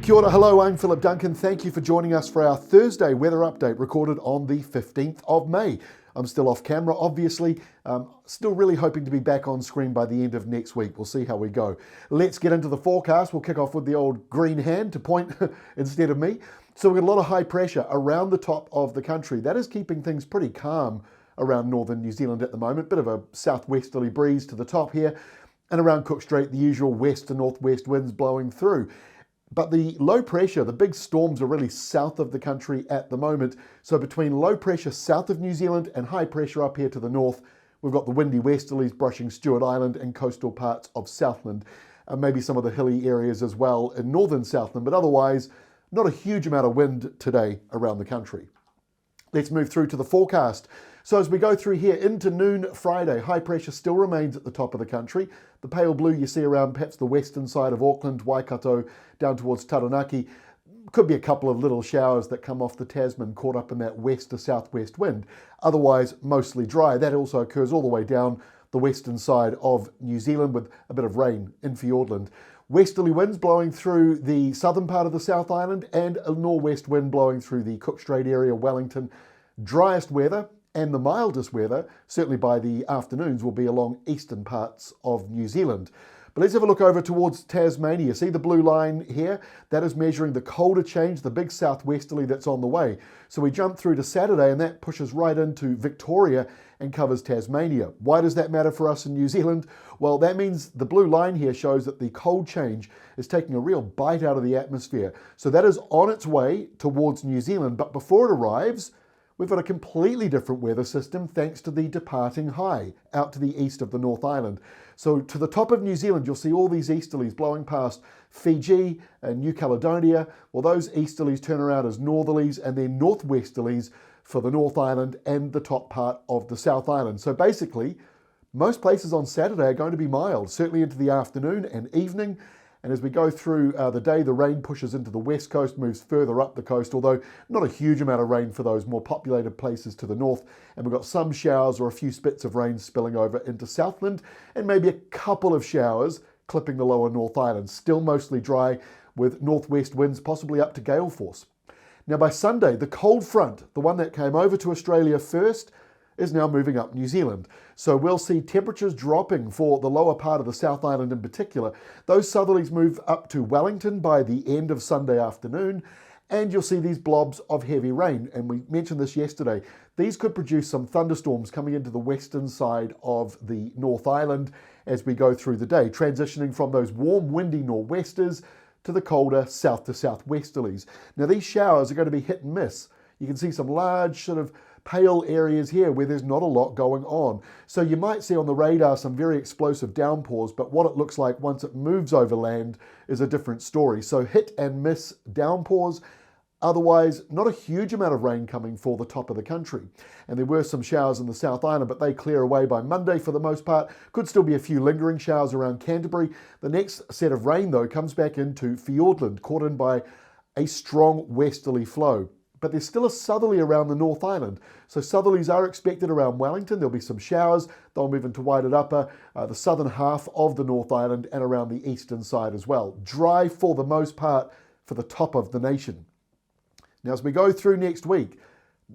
Kia ora, hello, I'm Philip Duncan. Thank you for joining us for our Thursday weather update recorded on the 15th of May. I'm still off camera, obviously. Still really hoping to be back on screen by the end of next week. We'll see how we go. Let's get into the forecast. We'll kick off with the old green hand to point instead of me. So we've got a lot of high pressure around the top of the country. That is keeping things pretty calm around northern New Zealand at the moment. Bit of a southwesterly breeze to the top here. And around Cook Strait, the usual west to northwest winds blowing through. But the low pressure, the big storms are really south of the country at the moment. So between low pressure south of New Zealand and high pressure up here to the north, we've got the windy westerlies brushing Stewart Island and coastal parts of Southland. Maybe some of the hilly areas as well in northern Southland, but otherwise not a huge amount of wind today around the country. Let's move through to the forecast. So as we go through here into noon Friday, high pressure still remains at the top of the country. The pale blue you see around perhaps the western side of Auckland, Waikato, down towards Taranaki. Could be a couple of little showers that come off the Tasman caught up in that west to southwest wind. Otherwise, mostly dry. That also occurs all the way down the western side of New Zealand with a bit of rain in Fiordland. Westerly winds blowing through the southern part of the South Island and a northwest wind blowing through the Cook Strait area, Wellington. Driest weather and the mildest weather, certainly by the afternoons, will be along eastern parts of New Zealand. But let's have a look over towards Tasmania. See the blue line here? That is measuring the colder change, the big southwesterly that's on the way. So we jump through to Saturday and that pushes right into Victoria and covers Tasmania. Why does that matter for us in New Zealand? Well, that means the blue line here shows that the cold change is taking a real bite out of the atmosphere. So that is on its way towards New Zealand, but before it arrives, we've got a completely different weather system thanks to the departing high out to the east of the North Island. So to the top of New Zealand, you'll see all these easterlies blowing past Fiji and New Caledonia. Well, those easterlies turn around as northerlies and then northwesterlies for the North Island and the top part of the South Island. So basically, most places on Saturday are going to be mild, certainly into the afternoon and evening. And as we go through the day, the rain pushes into the west coast, moves further up the coast, although not a huge amount of rain for those more populated places to the north. And we've got some showers or a few spits of rain spilling over into Southland, and maybe a couple of showers clipping the lower North Island. Still mostly dry with northwest winds, possibly up to gale force. Now by Sunday, the cold front, the one that came over to Australia first, is now moving up New Zealand. So we'll see temperatures dropping for the lower part of the South Island in particular. Those southerlies move up to Wellington by the end of Sunday afternoon, and you'll see these blobs of heavy rain. And we mentioned this yesterday. These could produce some thunderstorms coming into the western side of the North Island as we go through the day, transitioning from those warm, windy nor'westers to the colder south to southwesterlies. Now these showers are going to be hit and miss. You can see some large sort of pale areas here where there's not a lot going on. So you might see on the radar some very explosive downpours, but what it looks like once it moves over land is a different story. So hit and miss downpours. Otherwise, not a huge amount of rain coming for the top of the country. And there were some showers in the South Island, but they clear away by Monday for the most part. Could still be a few lingering showers around Canterbury. The next set of rain, though, comes back into Fiordland, caught in by a strong westerly flow. But there's still a southerly around the North Island. So southerlies are expected around Wellington. There'll be some showers. They'll move into Wairarapa, the southern half of the North Island and around the eastern side as well. Dry for the most part for the top of the nation. Now, as we go through next week,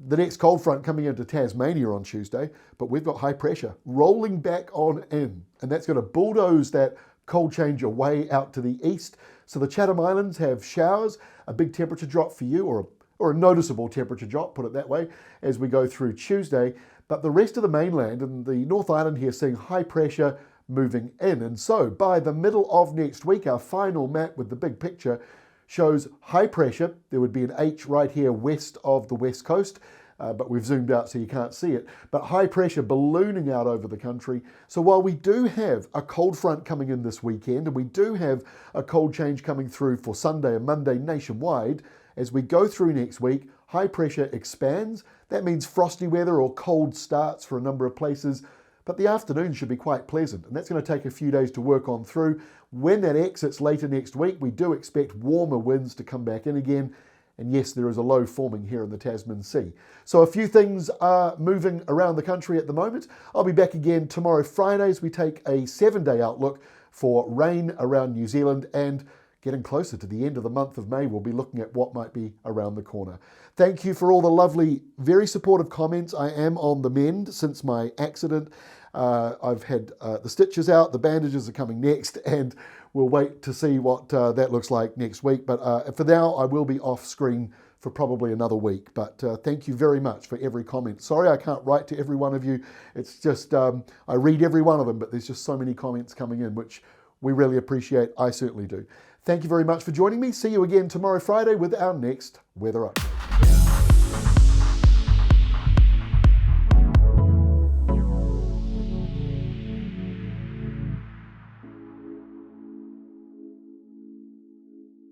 the next cold front coming into Tasmania on Tuesday, but we've got high pressure rolling back on in, and that's going to bulldoze that cold change away out to the east. So the Chatham Islands have showers, a big temperature drop for you, or a noticeable temperature drop, put it that way, as we go through Tuesday. But the rest of the mainland and the North Island here seeing high pressure moving in. And so by the middle of next week, our final map with the big picture shows high pressure. There would be an H right here west of the west coast, but we've zoomed out so you can't see it. But high pressure ballooning out over the country. So while we do have a cold front coming in this weekend, and we do have a cold change coming through for Sunday and Monday nationwide, as we go through next week, high pressure expands. That means frosty weather or cold starts for a number of places, but the afternoon should be quite pleasant, and that's going to take a few days to work on through. When that exits later next week, we do expect warmer winds to come back in again, and yes, there is a low forming here in the Tasman Sea. So a few things are moving around the country at the moment. I'll be back again tomorrow Friday as we take a 7-day outlook for rain around New Zealand and getting closer to the end of the month of May, we'll be looking at what might be around the corner. Thank you for all the lovely, very supportive comments. I am on the mend since my accident. I've had the stitches out, the bandages are coming next, and we'll wait to see what that looks like next week. But for now, I will be off screen for probably another week. But thank you very much for every comment. Sorry I can't write to every one of you. It's just, I read every one of them, but there's just so many comments coming in, which we really appreciate. I certainly do. Thank you very much for joining me. See you again tomorrow, Friday, with our next Weather Update.